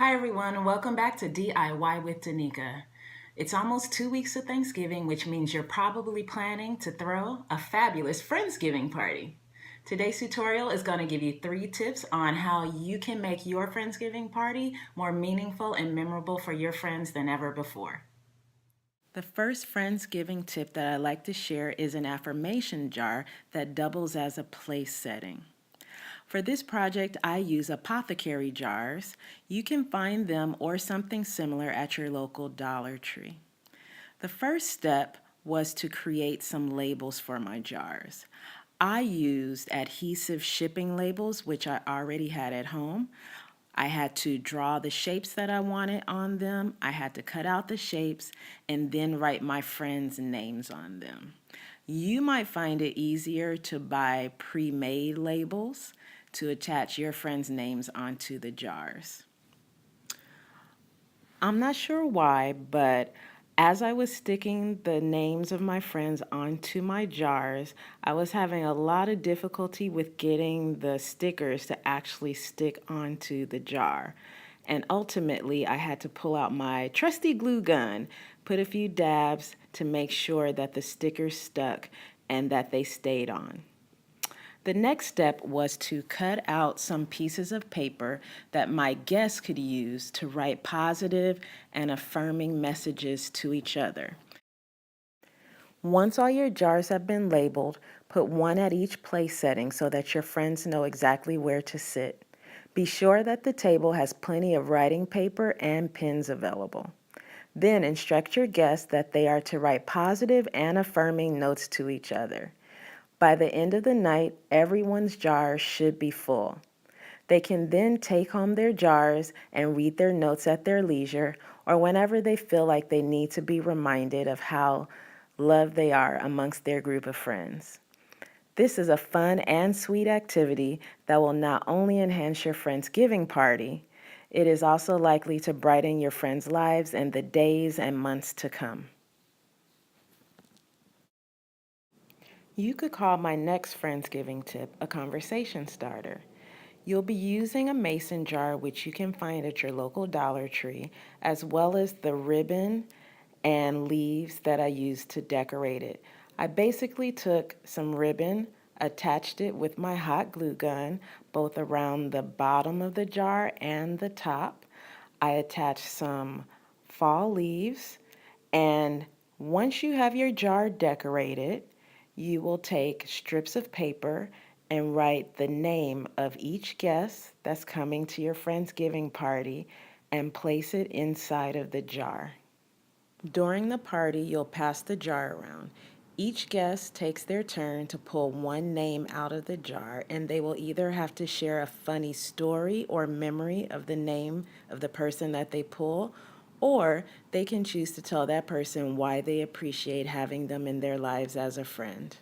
Hi everyone, and welcome back to DIY with Danica. It's almost 2 weeks of Thanksgiving, which means you're probably planning to throw a fabulous Friendsgiving party. Today's tutorial is going to give you 3 tips on how you can make your Friendsgiving party more meaningful and memorable for your friends than ever before. The first Friendsgiving tip that I like to share is an affirmation jar that doubles as a place setting. For this project, I use apothecary jars. You can find them or something similar at your local Dollar Tree. The first step was to create some labels for my jars. I used adhesive shipping labels, which I already had at home. I had to draw the shapes that I wanted on them. I had to cut out the shapes and then write my friends' names on them. You might find it easier to buy pre-made labels to attach your friends' names onto the jars. I'm not sure why, but as I was sticking the names of my friends onto my jars, I was having a lot of difficulty with getting the stickers to actually stick onto the jar. And ultimately, I had to pull out my trusty glue gun, put a few dabs to make sure that the stickers stuck and that they stayed on. The next step was to cut out some pieces of paper that my guests could use to write positive and affirming messages to each other. Once all your jars have been labeled, put one at each place setting so that your friends know exactly where to sit. Be sure that the table has plenty of writing paper and pens available. Then instruct your guests that they are to write positive and affirming notes to each other. By the end of the night, everyone's jars should be full. They can then take home their jars and read their notes at their leisure or whenever they feel like they need to be reminded of how loved they are amongst their group of friends. This is a fun and sweet activity that will not only enhance your Friendsgiving party, it is also likely to brighten your friends' lives in the days and months to come. You could call my next Friendsgiving tip a conversation starter. You'll be using a mason jar, which you can find at your local Dollar Tree, as well as the ribbon and leaves that I used to decorate it. I basically took some ribbon, attached it with my hot glue gun, both around the bottom of the jar and the top. I attached some fall leaves, and once you have your jar decorated, you will take strips of paper and write the name of each guest that's coming to your Friendsgiving party and place it inside of the jar. During the party, you'll pass the jar around. Each guest takes their turn to pull one name out of the jar, and they will either have to share a funny story or memory of the name of the person that they pull, or they can choose to tell that person why they appreciate having them in their lives as a friend.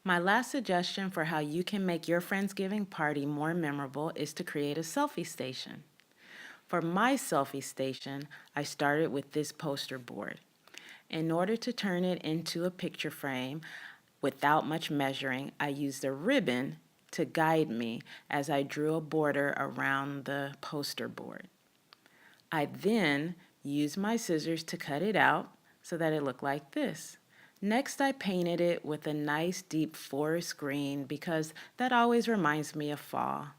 My last suggestion for how you can make your Friendsgiving party more memorable is to create a selfie station. For my selfie station, I started with this poster board. In order to turn it into a picture frame without much measuring, I used a ribbon to guide me as I drew a border around the poster board. I then used my scissors to cut it out so that it looked like this. Next, I painted it with a nice deep forest green because that always reminds me of fall.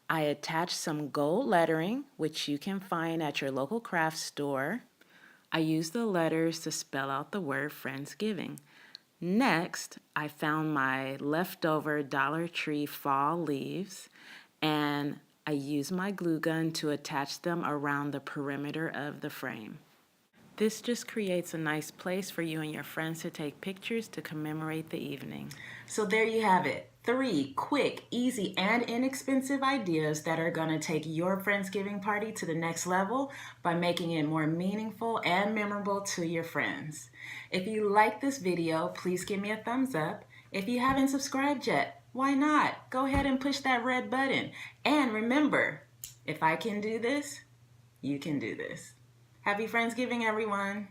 I attached some gold lettering, which you can find at your local craft store. I used the letters to spell out the word Friendsgiving. Next, I found my leftover Dollar Tree fall leaves, and I used my glue gun to attach them around the perimeter of the frame. This just creates a nice place for you and your friends to take pictures to commemorate the evening. So there you have it. 3 quick, easy, and inexpensive ideas that are going to take your Friendsgiving party to the next level by making it more meaningful and memorable to your friends. If you like this video, please give me a thumbs up. If you haven't subscribed yet, why not? Go ahead and push that red button. And remember, if I can do this, you can do this. Happy Friendsgiving, everyone.